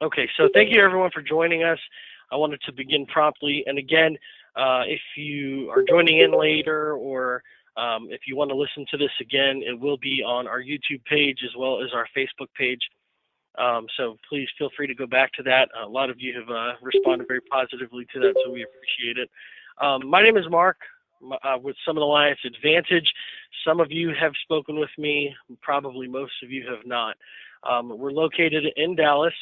Okay, so thank you everyone for joining us. I wanted to begin promptly. And again, if you are joining in later or if you want to listen to this again, it will be on our YouTube page as well as our Facebook page. So please feel free to go back to that. A lot of you have responded very positively to that, so we appreciate it. My name is Mark with Summit Alliance Advantage. Some of you have spoken with me, probably most of you have not. We're located in Dallas.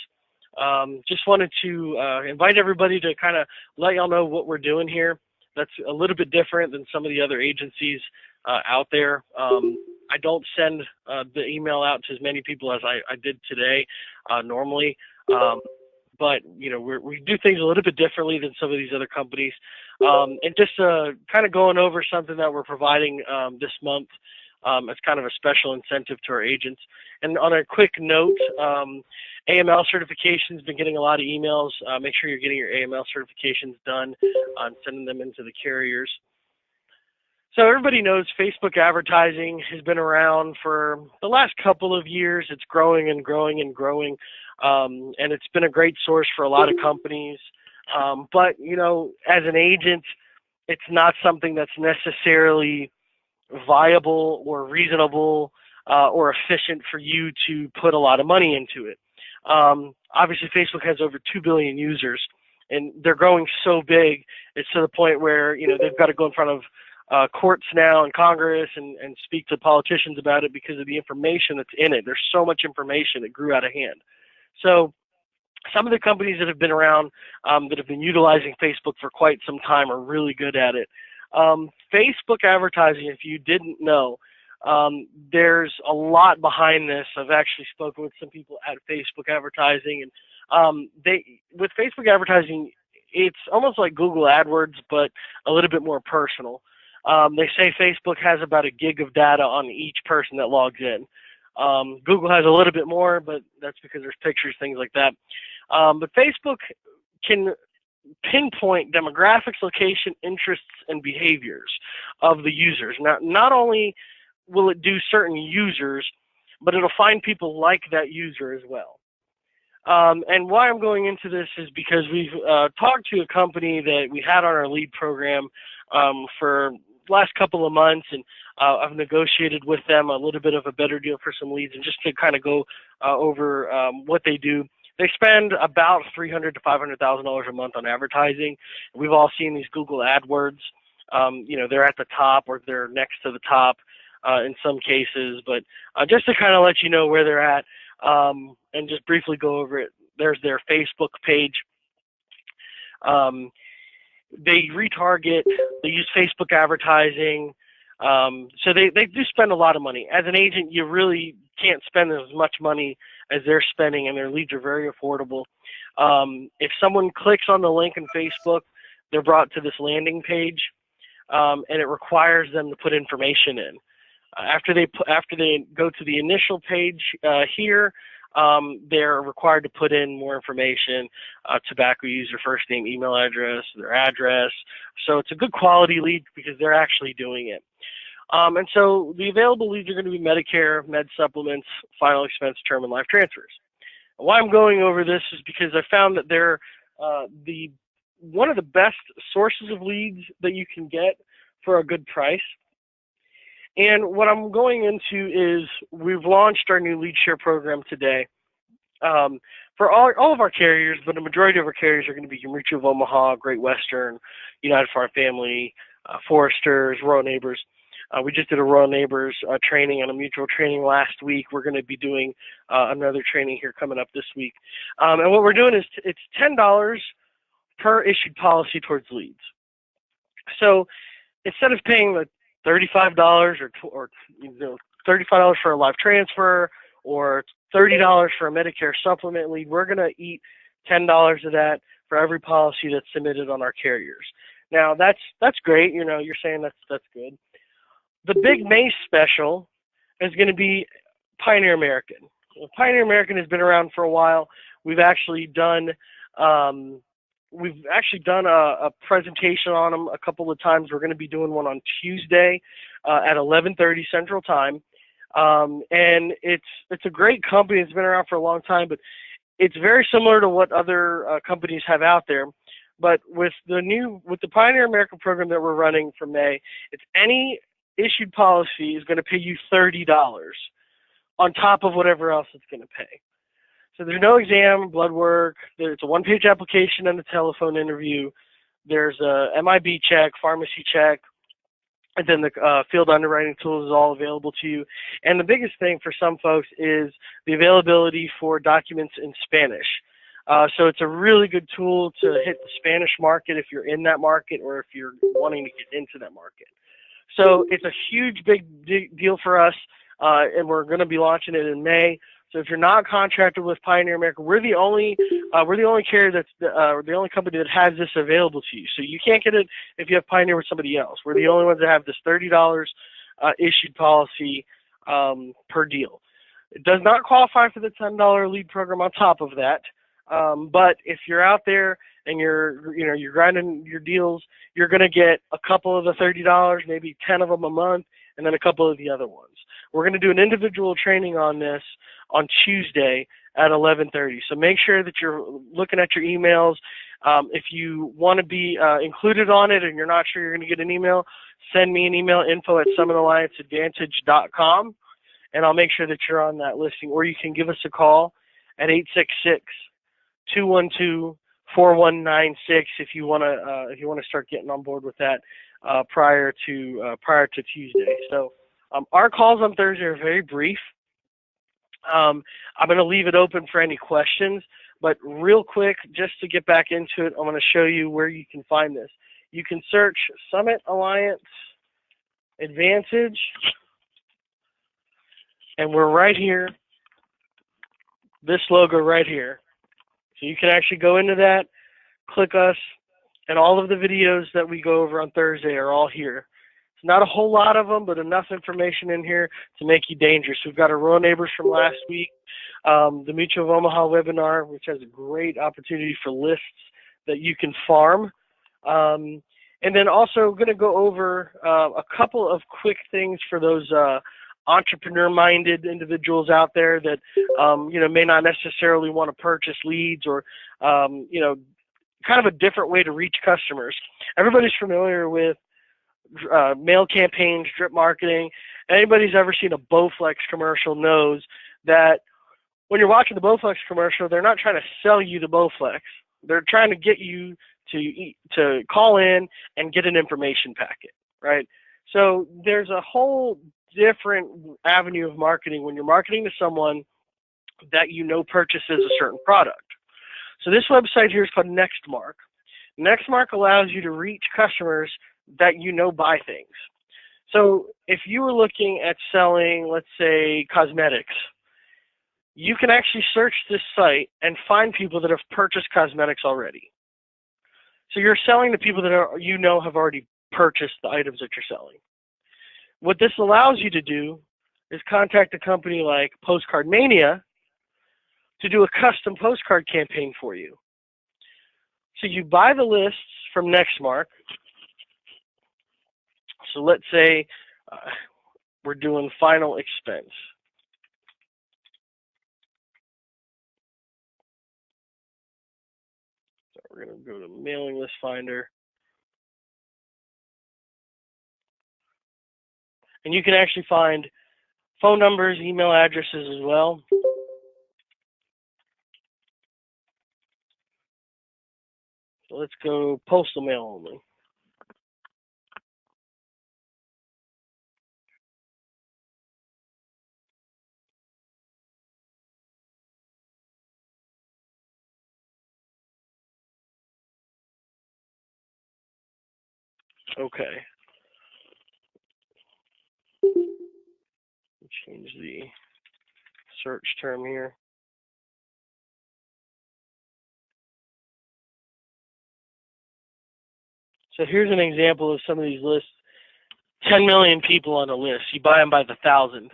Just wanted to invite everybody to kind of let y'all know what we're doing here. That's a little bit different than some of the other agencies out there. I don't send the email out to as many people as I did today normally. But we do things a little bit differently than some of these other companies. And just kind of going over something that we're providing this month as kind of a special incentive to our agents. And on a quick note, AML certification's been getting a lot of emails. Make sure you're getting your AML certifications done and sending them into the carriers. So everybody knows Facebook advertising has been around for the last couple of years. It's growing and growing and growing, and it's been a great source for a lot of companies. But, as an agent, it's not something that's necessarily viable or reasonable or efficient for you to put a lot of money into it. Obviously, Facebook has over 2 billion users, and they're growing so big, it's to the point where, they've got to go in front of courts now and Congress and speak to politicians about it because of the information that's in it. There's so much information that grew out of hand. So some of the companies that have been around that have been utilizing Facebook for quite some time are really good at it. Facebook advertising, if you didn't know, there's a lot behind this. I've actually spoken with some people at Facebook advertising, and with Facebook advertising, it's almost like Google AdWords, but a little bit more personal. They say Facebook has about a gig of data on each person that logs in. Google has a little bit more, but that's because there's pictures, things like that. But Facebook can pinpoint demographics, location, interests, and behaviors of the users. Now, not only will it do certain users, but it'll find people like that user as well. And why I'm going into this is because we've talked to a company that we had on our lead program for the last couple of months, and I've negotiated with them a little bit of a better deal for some leads, and just to kind of go over what they do. They spend about $300,000 to $500,000 a month on advertising. We've all seen these Google AdWords. They're at the top or they're next to the top in some cases. But just to kind of let you know where they're at and just briefly go over it, there's their Facebook page. They retarget. They use Facebook advertising. So they do spend a lot of money. As an agent, you really can't spend as much money as they're spending, and their leads are very affordable. If someone clicks on the link in Facebook, they're brought to this landing page, and it requires them to put information in. After they go to the initial page here, they're required to put in more information: tobacco user, first name, email address, their address. So it's a good quality lead because they're actually doing it. And so the available leads are going to be Medicare, med supplements, final expense, term, and life transfers. And why I'm going over this is because I found that they're one of the best sources of leads that you can get for a good price. And what I'm going into is we've launched our new lead share program today for all of our carriers, but the majority of our carriers are going to be Mutual of Omaha, Great Western, United Farm Family, Foresters, Royal Neighbors. We just did a Royal Neighbors training and a mutual training last week. We're going to be doing another training here coming up this week. And what we're doing is it's $10 per issued policy towards leads. So instead of paying the $35 or $35 for a live transfer or $30 for a Medicare supplement lead, we're going to eat $10 of that for every policy that's submitted on our carriers. Now that's great. You're saying that's good. The big May special is going to be Pioneer American. Pioneer American has been around for a while. We've actually done a presentation on them a couple of times. We're going to be doing one on Tuesday at 11:30 Central Time. And it's a great company. It's been around for a long time, but it's very similar to what other companies have out there. But with the Pioneer America program that we're running for May, it's any issued policy is going to pay you $30 on top of whatever else it's going to pay. So there's no exam, blood work. It's a one-page application and a telephone interview. There's a MIB check, pharmacy check, and then the field underwriting tools is all available to you. And the biggest thing for some folks is the availability for documents in Spanish. So it's a really good tool to hit the Spanish market if you're in that market or if you're wanting to get into that market. So it's a huge, big deal for us, and we're going to be launching it in May. So if you're not contracted with Pioneer America, we're the only carrier that's the only company that has this available to you. So you can't get it if you have Pioneer with somebody else. We're the only ones that have this $30 issued policy per deal. It does not qualify for the $10 lead program on top of that. But if you're out there and you're grinding your deals, you're going to get a couple of the $30, maybe 10 of them a month, and then a couple of the other ones. We're going to do an individual training on this on Tuesday at 11:30. So make sure that you're looking at your emails. If you want to be included on it and you're not sure you're going to get an email, send me an email, info@summitallianceadvantage.com, and I'll make sure that you're on that listing. Or you can give us a call at 866-212-4196 if you want to start getting on board with that prior to Tuesday. So our calls on Thursday are very brief. I'm going to leave it open for any questions, but real quick, just to get back into it, I'm going to show you where you can find this. You can search Summit Alliance Advantage, and we're right here, this logo right here. So you can actually go into that, click us, and all of the videos that we go over on Thursday are all here. It's not a whole lot of them, but enough information in here to make you dangerous. We've got our Rural Neighbors from last week, the Mutual of Omaha webinar, which has a great opportunity for lists that you can farm. And then also going to go over a couple of quick things for those entrepreneur-minded individuals out there that may not necessarily want to purchase leads or kind of a different way to reach customers. Everybody's familiar with mail campaigns, drip marketing. Anybody who's ever seen a Bowflex commercial knows that when you're watching the Bowflex commercial, they're not trying to sell you the Bowflex. They're trying to get you to call in and get an information packet, right? So there's a whole different avenue of marketing when you're marketing to someone that purchases a certain product. So this website here is called Nextmark. Nextmark allows you to reach customers that buy things. So if you were looking at selling, let's say, cosmetics, you can actually search this site and find people that have purchased cosmetics already. So you're selling to people that have already purchased the items that you're selling. What this allows you to do is contact a company like Postcard Mania to do a custom postcard campaign for you. So you buy the lists from Nextmark. So let's say we're doing final expense. So we're going to go to mailing list finder. And you can actually find phone numbers, email addresses as well. So let's go postal mail only. Okay. Change the search term here. So here's an example of some of these lists. 10 million people on a list. You buy them by the thousand.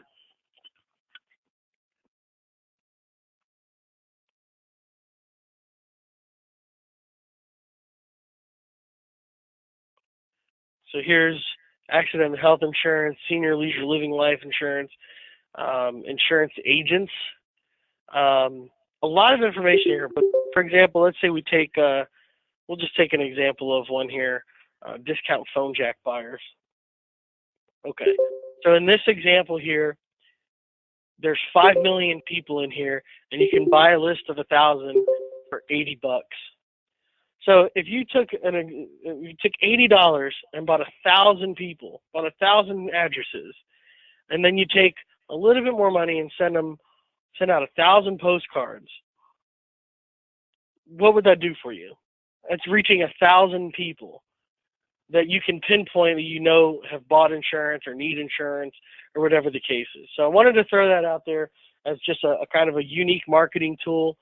So here's accident and health insurance, senior leisure living life insurance, insurance agents. a lot of information here. But for example, let's say we take, we'll just take an example of one here, discount phone jack buyers. Okay. So in this example here, there's 5 million people in here, and you can buy a list of 1,000 for $80. So if you took $80 and bought 1,000 people, bought 1,000 addresses, and then you take a little bit more money and send out 1,000 postcards, what would that do for you? It's reaching 1,000 people that you can pinpoint that you know have bought insurance or need insurance or whatever the case is. So I wanted to throw that out there as just a kind of a unique marketing tool.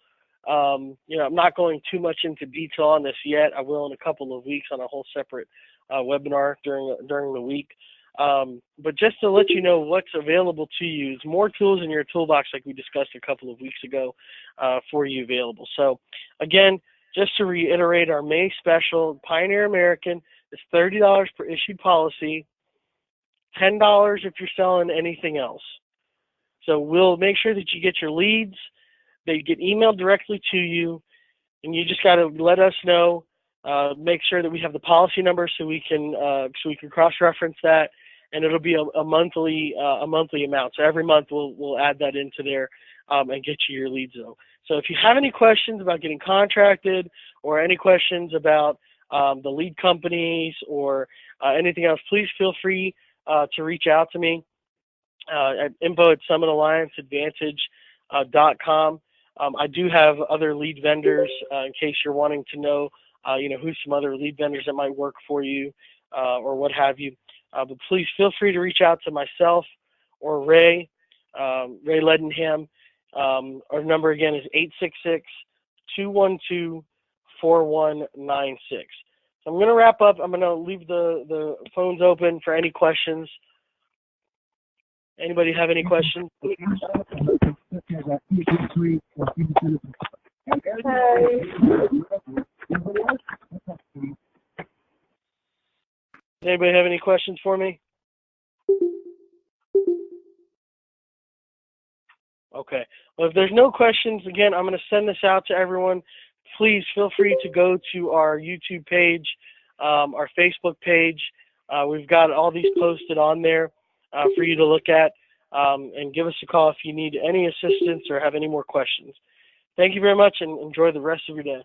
I'm not going too much into detail on this yet. I will in a couple of weeks on a whole separate webinar during the week. But just to let you know what's available to you, is more tools in your toolbox like we discussed a couple of weeks ago for you available. So again, just to reiterate, our May special, Pioneer American, is $30 per issued policy, $10 if you're selling anything else. So we'll make sure that you get your leads, they get emailed directly to you, and you just got to let us know. Make sure that we have the policy number so we can cross-reference that, and it'll be a monthly amount. So every month we'll add that into there and get you your leads though. So if you have any questions about getting contracted or any questions about the lead companies or anything else, please feel free to reach out to me at info@summitallianceadvantage.com. I do have other lead vendors in case you're wanting to know, who's some other lead vendors that might work for you or what have you. But please feel free to reach out to myself or Ray Ledenham. Our number again is 866-212-4196. So I'm going to wrap up. I'm going to leave the phones open for any questions. Anybody have any questions? Anybody have any questions for me? Okay. Well, if there's no questions, again, I'm going to send this out to everyone. Please feel free to go to our YouTube page, our Facebook page. We've got all these posted on there for you to look at, and give us a call if you need any assistance or have any more questions. Thank you very much, and enjoy the rest of your day.